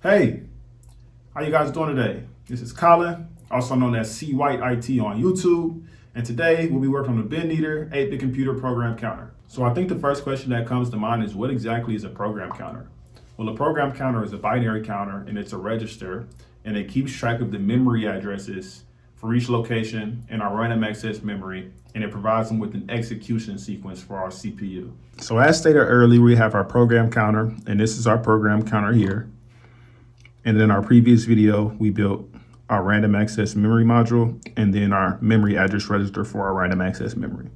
Hey, how you guys doing today? This is Colin, also known as C White IT on YouTube, and today we'll be working on the bin eater 8-bit computer program counter. So I think the first question that comes to mind is what exactly is a program counter? Well, a program counter is a binary counter and it's a register and it keeps track of the memory addresses for each location in our random access memory, and it provides them with an execution sequence for our CPU. So as stated earlier, we have our program counter, and this is our program counter here. And then our previous video, we built our random access memory module and then our memory address register for our random access memory.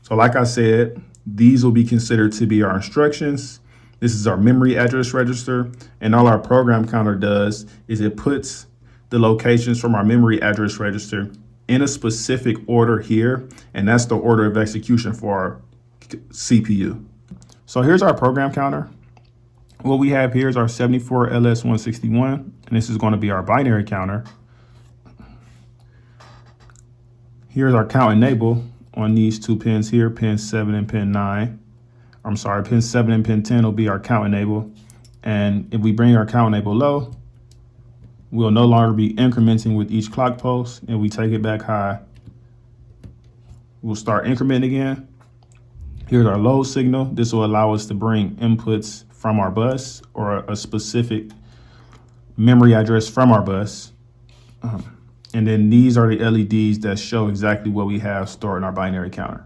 So like I said, these will be considered to be our instructions. This is our memory address register, and all our program counter does is it puts the locations from our memory address register in a specific order here, and that's the order of execution for our CPU. So here's our program counter. What we have here is our 74LS161, and this is going to be our binary counter. Here's our count enable on these two pins here, pin 7 and pin 9. I'm sorry, pin 7 and pin 10 will be our count enable. And if we bring our count enable low, we'll no longer be incrementing with each clock pulse, and we take it back high. We'll start incrementing again. Here's our load signal. This will allow us to bring inputs from our bus or a specific memory address from our bus. And then these are the LEDs that show exactly what we have stored in our binary counter.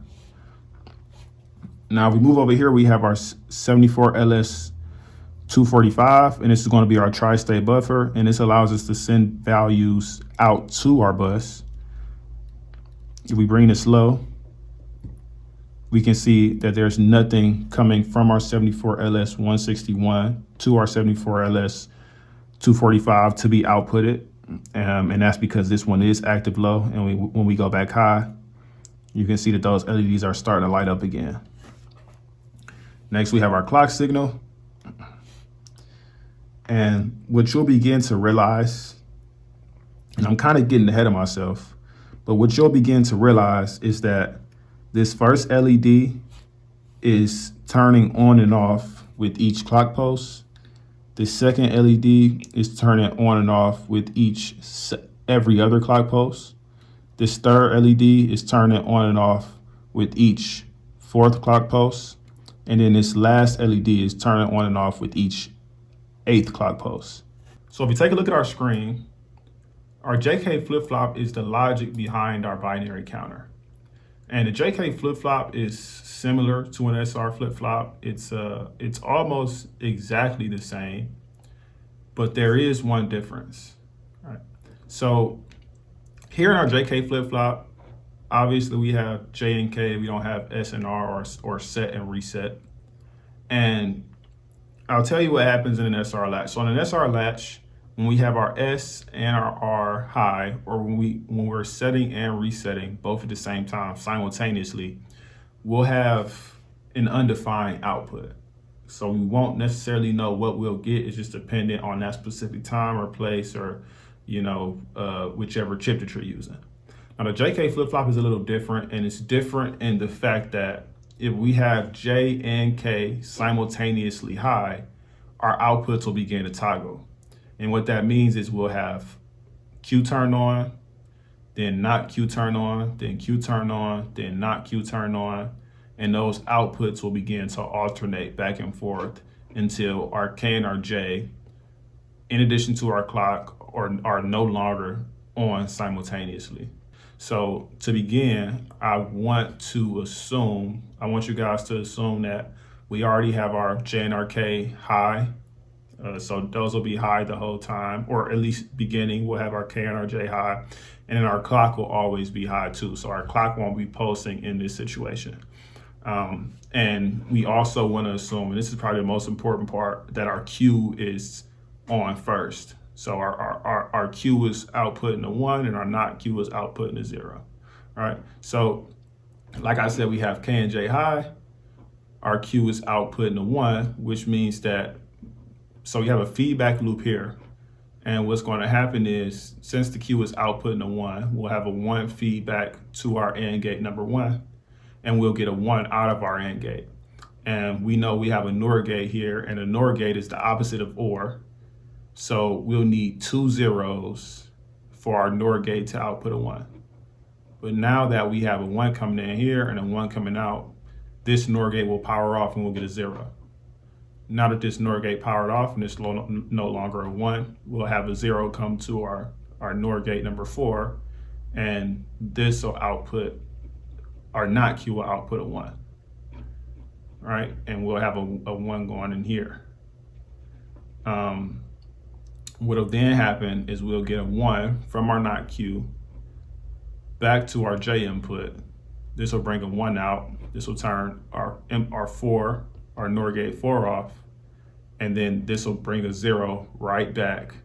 Now, if we move over here, we have our 74LS245, and this is going to be our tri-state buffer, and this allows us to send values out to our bus. If we bring this low, we can see that there's nothing coming from our 74LS161 to our 74LS245 to be outputted. And that's because this one is active low. And when we go back high, you can see that those LEDs are starting to light up again. Next, we have our clock signal. And what you'll begin to realize, and I'm kind of getting ahead of myself, but what you'll begin to realize is that this first LED is turning on and off with each clock pulse. The second LED is turning on and off with every other clock pulse. This third LED is turning on and off with each fourth clock pulse. And then this last LED is turning on and off with each eighth clock pulse. So if you take a look at our screen, our JK flip-flop is the logic behind our binary counter. And the JK flip-flop is similar to an SR flip-flop. It's almost exactly the same, but there is one difference. All right. So here in our JK flip-flop, obviously we have J and K. We don't have S and R or set and reset. And I'll tell you what happens in an SR latch. So on an SR latch, when we have our S and our R high, or when we're setting and resetting both at the same time simultaneously, we'll have an undefined output. So we won't necessarily know what we'll get. It's just dependent on that specific time or place, or whichever chip that you're using. Now the JK flip-flop is a little different, and it's different in the fact that if we have J and K simultaneously high, our outputs will begin to toggle. And what that means is we'll have Q turn on, then not Q turn on, then Q turn on, then not Q turn on. And those outputs will begin to alternate back and forth until our K and our J, in addition to our clock, are no longer on simultaneously. So to begin, I want you guys to assume that we already have our J and our K high. So those will be high the whole time, or at least beginning, we'll have our K and our J high, and then our clock will always be high too. So our clock won't be pulsing in this situation. And we also want to assume, and this is probably the most important part, that our Q is on first. So our Q is outputting a 1 and our not Q is outputting a 0. All right. So like I said, we have K and J high. Our Q is outputting a 1, which means that, so we have a feedback loop here. And what's going to happen is, since the Q is outputting a 1, we'll have a 1 feedback to our AND gate number 1, and we'll get a 1 out of our AND gate. And we know we have a NOR gate here, and a NOR gate is the opposite of OR. So we'll need 2 zeros for our NOR gate to output a 1. But now that we have a 1 coming in here and a 1 coming out, this NOR gate will power off and we'll get a 0. Now that this NOR gate powered off and it's no longer a 1, we'll have a 0 come to our NOR gate number 4, and this will output, our not Q will output a 1. Right? And we'll have a 1 going in here. What'll then happen is we'll get a 1 from our not Q back to our J input. This will bring a 1 out. This will turn our 4, our NOR gate 4 off, and then this will bring a 0 right back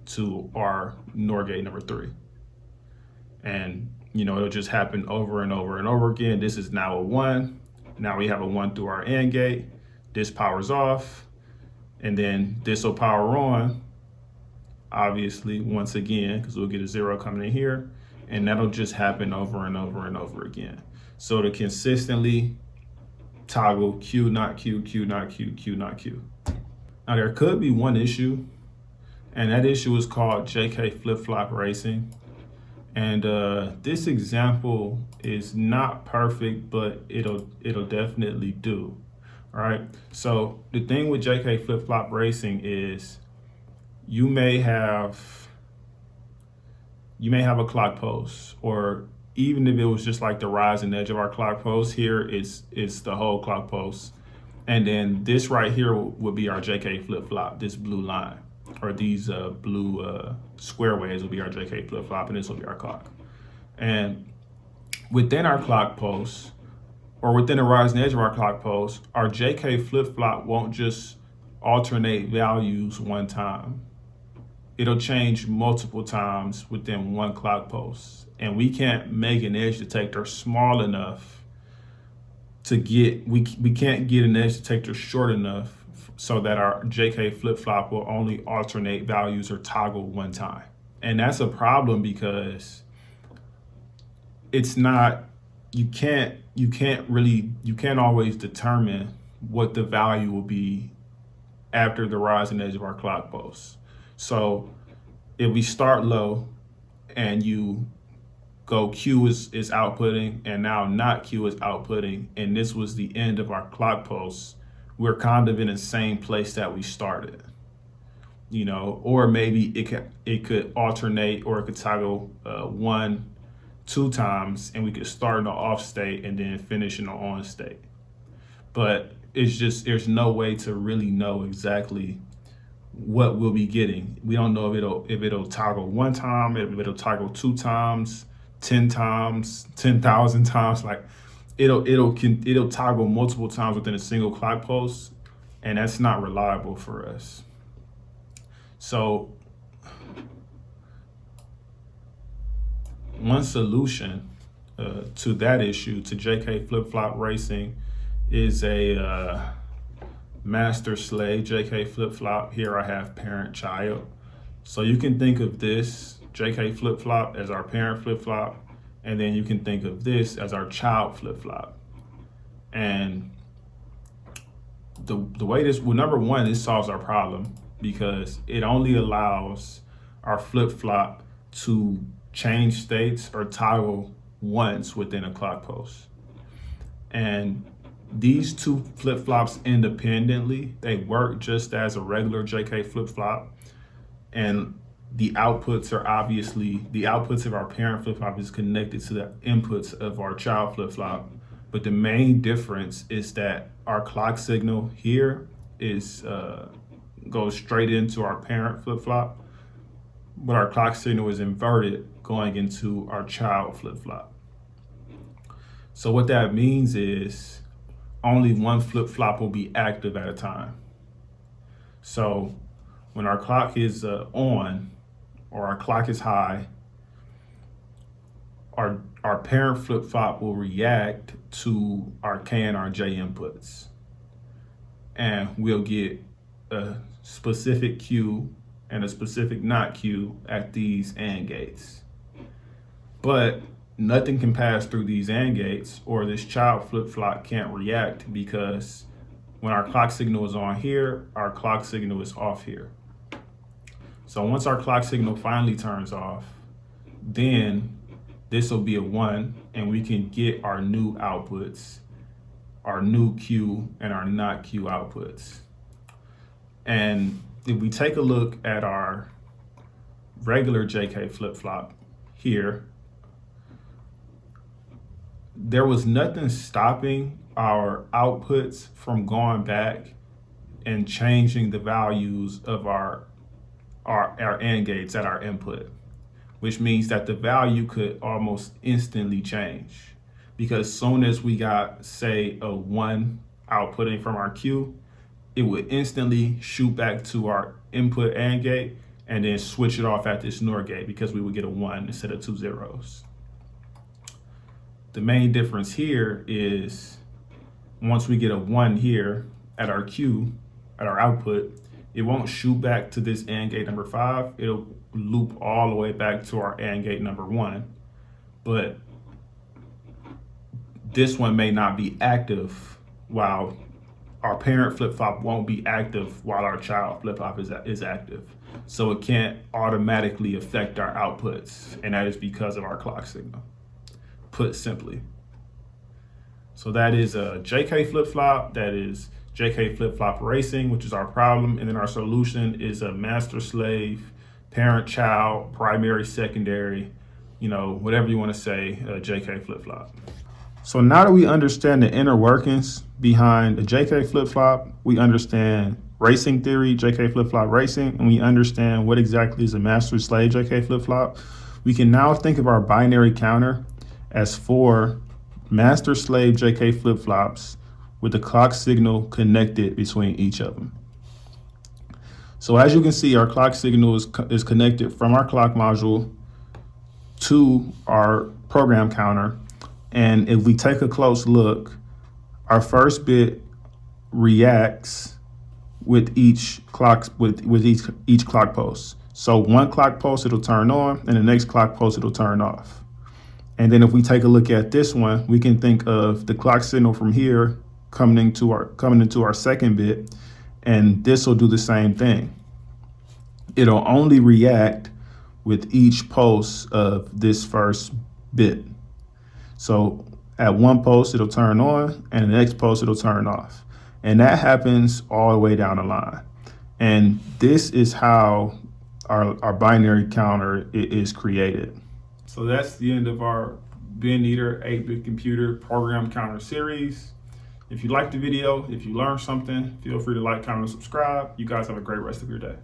to our NOR gate number 3. And it'll just happen over and over and over again. This is now a 1. Now we have a 1 through our AND gate. This powers off, and then this will power on, obviously, once again, because we'll get a 0 coming in here, and that'll just happen over and over and over again. So to consistently toggle Q, not Q, Q, not Q, Q, not Q. Now there could be one issue, and that issue is called JK flip-flop racing. And this example is not perfect, but it'll definitely do. All right. So the thing with JK flip-flop racing is you may have a clock post, or even if it was just like the rising edge of our clock post, here it's the whole clock post. And then this right here would be our JK flip-flop, this blue line, or these blue square waves will be our JK flip-flop, and this will be our clock. And within our clock post, or within the rising edge of our clock post, our JK flip-flop won't just alternate values one time. It'll change multiple times within one clock post. And we can't make an edge detector small enough to we can't get an edge detector short enough so that our JK flip-flop will only alternate values or toggle one time. And that's a problem because it's not, you can't always determine what the value will be after the rising edge of our clock post. So if we start low and you go Q is outputting, and now not Q is outputting, and this was the end of our clock post, we're kind of in the same place that we started, or maybe it could alternate, or it could toggle 1, 2 times, and we could start in the off state and then finish in the on state. But it's just, there's no way to really know exactly what we'll be getting. We don't know if it'll toggle 1 time, if it'll toggle 2 times, 10 times, 10,000 times. Like it'll toggle multiple times within a single clock post, and that's not reliable for us. So one solution to that issue, to JK flip-flop racing, is a master Sleigh JK flip-flop. Here I have parent-child. So you can think of this JK flip-flop as our parent flip-flop, and then you can think of this as our child flip-flop. And the way this, well, number one, this solves our problem because it only allows our flip-flop to change states or toggle once within a clock post. And these two flip-flops independently, they work just as a regular JK flip-flop. And the outputs are obviously, the outputs of our parent flip-flop is connected to the inputs of our child flip-flop. But the main difference is that our clock signal here is goes straight into our parent flip-flop, but our clock signal is inverted going into our child flip-flop. So what that means is only one flip-flop will be active at a time. So when our clock is on, or our clock is high, our parent flip-flop will react to our K and our J inputs. And we'll get a specific Q and a specific not Q at these AND gates. But nothing can pass through these AND gates, or this child flip-flop can't react, because when our clock signal is on here, our clock signal is off here. So once our clock signal finally turns off, then this will be a 1, and we can get our new outputs, our new Q and our not Q outputs. And if we take a look at our regular JK flip-flop here, there was nothing stopping our outputs from going back and changing the values of our AND gates at our input, which means that the value could almost instantly change, because soon as we got, say, a 1 outputting from our Q, it would instantly shoot back to our input AND gate and then switch it off at this NOR gate, because we would get a 1 instead of 2 zeros. The main difference here is once we get a 1 here at our Q, at our output, it won't shoot back to this AND gate number 5. It'll loop all the way back to our AND gate number 1. But this one may not be active, while our parent flip-flop won't be active while our child flip-flop is active. So it can't automatically affect our outputs, and that is because of our clock signal, put simply. So that is a JK flip-flop, that is JK flip-flop racing, which is our problem, and then our solution is a master-slave, parent-child, primary, secondary, whatever you want to say, JK flip-flop. So now that we understand the inner workings behind the JK flip-flop, we understand racing theory, JK flip-flop racing, and we understand what exactly is a master-slave JK flip-flop, we can now think of our binary counter as 4 master-slave JK flip-flops with the clock signal connected between each of them. So as you can see, our clock signal is connected from our clock module to our program counter. And if we take a close look, our first bit reacts with each clock each clock pulse. So one clock pulse, it'll turn on, and the next clock pulse, it'll turn off. And then if we take a look at this one, we can think of the clock signal from here coming into our second bit, and this will do the same thing. It'll only react with each pulse of this first bit. So at one pulse, it'll turn on, and the next pulse, it'll turn off. And that happens all the way down the line. And this is how our binary counter is created. So that's the end of our bin eater 8-bit computer program counter series. If you liked the video, if you learned something, feel free to like, comment, and subscribe. You guys have a great rest of your day.